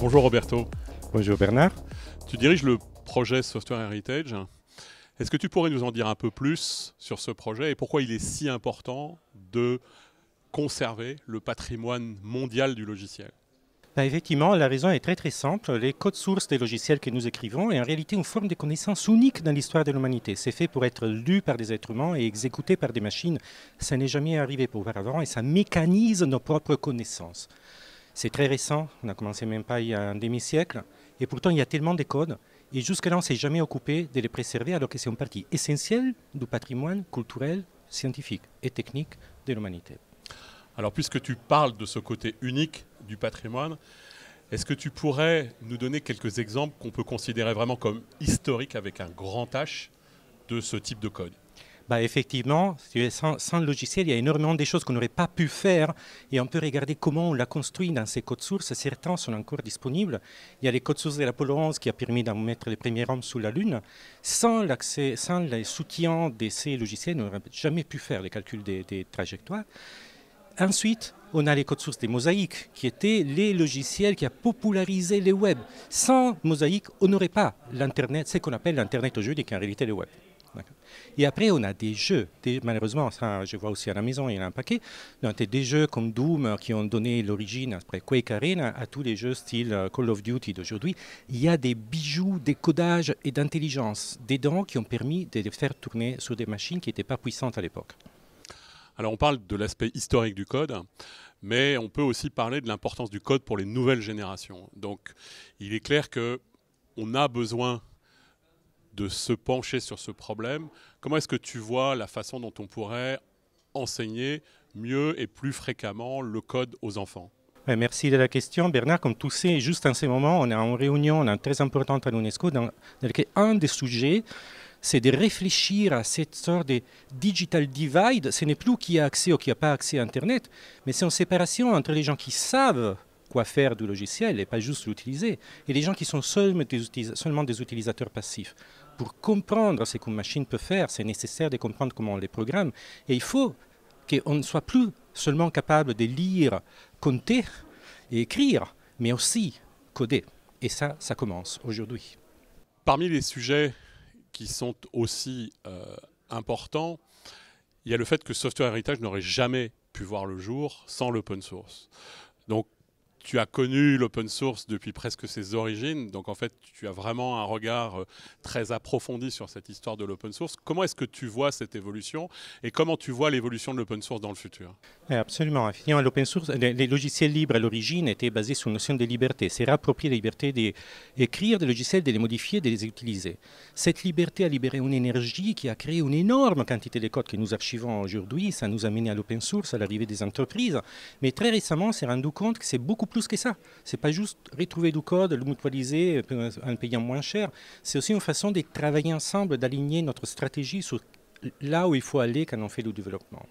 Bonjour Roberto, Bonjour Bernard. tu diriges le projet Software Heritage. Est-ce que tu pourrais nous en dire un peu plus sur ce projet et pourquoi il est si important de conserver le patrimoine mondial du logiciel? Effectivement, la raison est très simple. Les codes sources des logiciels que nous écrivons est en réalité une forme de connaissance unique dans l'histoire de l'humanité. C'est fait pour être lu par des êtres humains et exécuté par des machines. Ça n'est jamais arrivé auparavant et ça mécanise nos propres connaissances. C'est très récent, on n'a commencé même pas il y a un demi-siècle, et pourtant il y a tellement de codes, et jusque-là on ne s'est jamais occupé de les préserver alors que c'est une partie essentielle du patrimoine culturel, scientifique et technique de l'humanité. Alors puisque tu parles de ce côté unique du patrimoine, est-ce que tu pourrais nous donner quelques exemples qu'on peut considérer vraiment comme historiques avec un grand H de ce type de code? Effectivement, sans le logiciel, il y a énormément de choses qu'on n'aurait pas pu faire et on peut regarder comment on l'a construit dans ces codes sources. Certains sont encore disponibles. Il y a les codes sources de l'Apollo 11 qui a permis d'en mettre les premiers hommes sous la Lune. Sans le soutien de ces logiciels, on n'aurait jamais pu faire les calculs des trajectoires. Ensuite, on a les codes sources des mosaïques, qui étaient les logiciels qui ont popularisé le web. Sans mosaïque, on n'aurait pas l'Internet, ce qu'on appelle l'Internet aujourd'hui, qui est en réalité le web. Et après, on a des jeux. Malheureusement, ça, je vois aussi à la maison, il y en a un paquet. Donc, des jeux comme Doom qui ont donné l'origine, après Quake Arena, à tous les jeux style Call of Duty d'aujourd'hui. Il y a des bijoux, des codages et d'intelligence dedans qui ont permis de les faire tourner sur des machines qui n'étaient pas puissantes à l'époque. Alors on parle de l'aspect historique du code, mais on peut aussi parler de l'importance du code pour les nouvelles générations. Donc il est clair qu'on a besoin de se pencher sur ce problème. Comment est-ce que tu vois la façon dont on pourrait enseigner mieux et plus fréquemment le code aux enfants? Merci de la question, Bernard. Comme tu sais, juste en ce moment, on est en réunion très importante à l'UNESCO dans laquelle un des sujets, c'est de réfléchir à cette sorte de digital divide. Ce n'est plus qui a accès ou qui n'a pas accès à Internet, mais c'est une séparation entre les gens qui savent quoi faire du logiciel et pas juste l'utiliser, et les gens qui sont seulement des utilisateurs passifs. Pour comprendre ce qu'une machine peut faire, c'est nécessaire de comprendre comment on les programme. Et il faut qu'on ne soit plus seulement capable de lire, compter et écrire, mais aussi coder. Et ça commence aujourd'hui. Parmi les sujets qui sont aussi importants, il y a le fait que Software Heritage n'aurait jamais pu voir le jour sans l'open source. Donc, tu as connu l'open source depuis presque ses origines, donc en fait, tu as vraiment un regard très approfondi sur cette histoire de l'open source. Comment est-ce que tu vois cette évolution et comment tu vois l'évolution de l'open source dans le futur? Absolument. Finalement, l'open source, les logiciels libres à l'origine étaient basés sur une notion de liberté. C'est réapproprier la liberté d'écrire des logiciels, de les modifier, de les utiliser. Cette liberté a libéré une énergie qui a créé une énorme quantité de codes que nous archivons aujourd'hui. Ça nous a mené à l'open source, à l'arrivée des entreprises. Mais très récemment, on s'est rendu compte que c'est beaucoup plus que ça. Ce n'est pas juste retrouver du code, le mutualiser en payant moins cher. C'est aussi une façon de travailler ensemble, d'aligner notre stratégie sur là où il faut aller quand on fait du développement.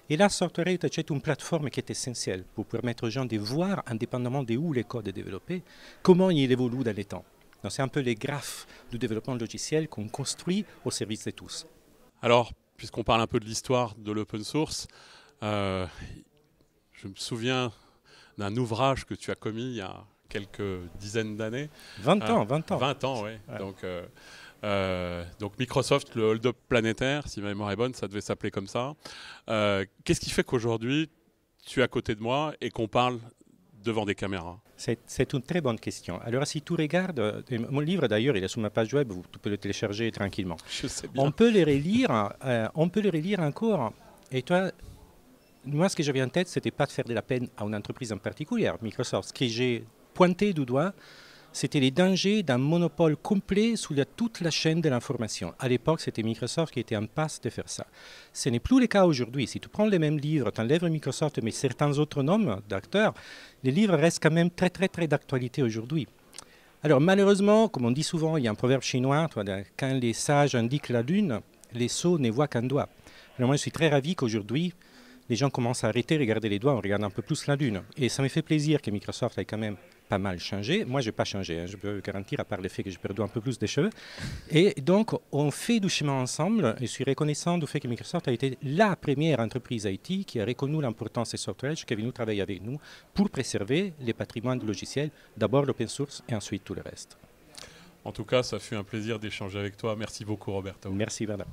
Et là, Software Heritage est une plateforme qui est essentielle pour permettre aux gens de voir, indépendamment de où le code est développé, comment il évolue dans les temps. Donc, c'est un peu les graphes du développement logiciel qu'on construit au service de tous. Alors, puisqu'on parle un peu de l'histoire de l'open source, je me souviens d'un ouvrage que tu as commis il y a quelques dizaines d'années. 20 ans. 20 ans, oui. Ouais. Donc Microsoft, le hold-up planétaire, si ma mémoire est bonne, ça devait s'appeler comme ça. Qu'est-ce qui fait qu'aujourd'hui, tu es à côté de moi et qu'on parle devant des caméras? C'est une très bonne question. Alors, si tu regardes, mon livre d'ailleurs, il est sur ma page web, tu peux le télécharger tranquillement. Je sais bien. On peut le relire encore. Et toi, moi, ce que j'avais en tête, c'était pas de faire de la peine à une entreprise en particulier, Microsoft. Ce que j'ai pointé du doigt, c'était les dangers d'un monopole complet sur toute la chaîne de l'information. À l'époque, c'était Microsoft qui était en passe de faire ça. Ce n'est plus le cas aujourd'hui. Si tu prends les mêmes livres, tu enlèves Microsoft, mais certains autres noms d'acteurs, les livres restent quand même très d'actualité aujourd'hui. Alors malheureusement, comme on dit souvent, il y a un proverbe chinois, quand les sages indiquent la lune, les sots ne voient qu'un doigt. Alors moi, je suis très ravi qu'aujourd'hui, les gens commencent à arrêter de regarder les doigts, on regarde un peu plus la lune. Et ça me fait plaisir que Microsoft ait quand même pas mal changé. Moi, je n'ai pas changé, hein, je peux garantir, à part le fait que j'ai perdu un peu plus de cheveux. Et donc, on fait du chemin ensemble. Et je suis reconnaissant du fait que Microsoft a été la première entreprise IT qui a reconnu l'importance des software edge, qui est venue travailler avec nous pour préserver les patrimoines du logiciel, d'abord l'open source et ensuite tout le reste. En tout cas, ça fut un plaisir d'échanger avec toi. Merci beaucoup, Roberto. Merci, Bernard.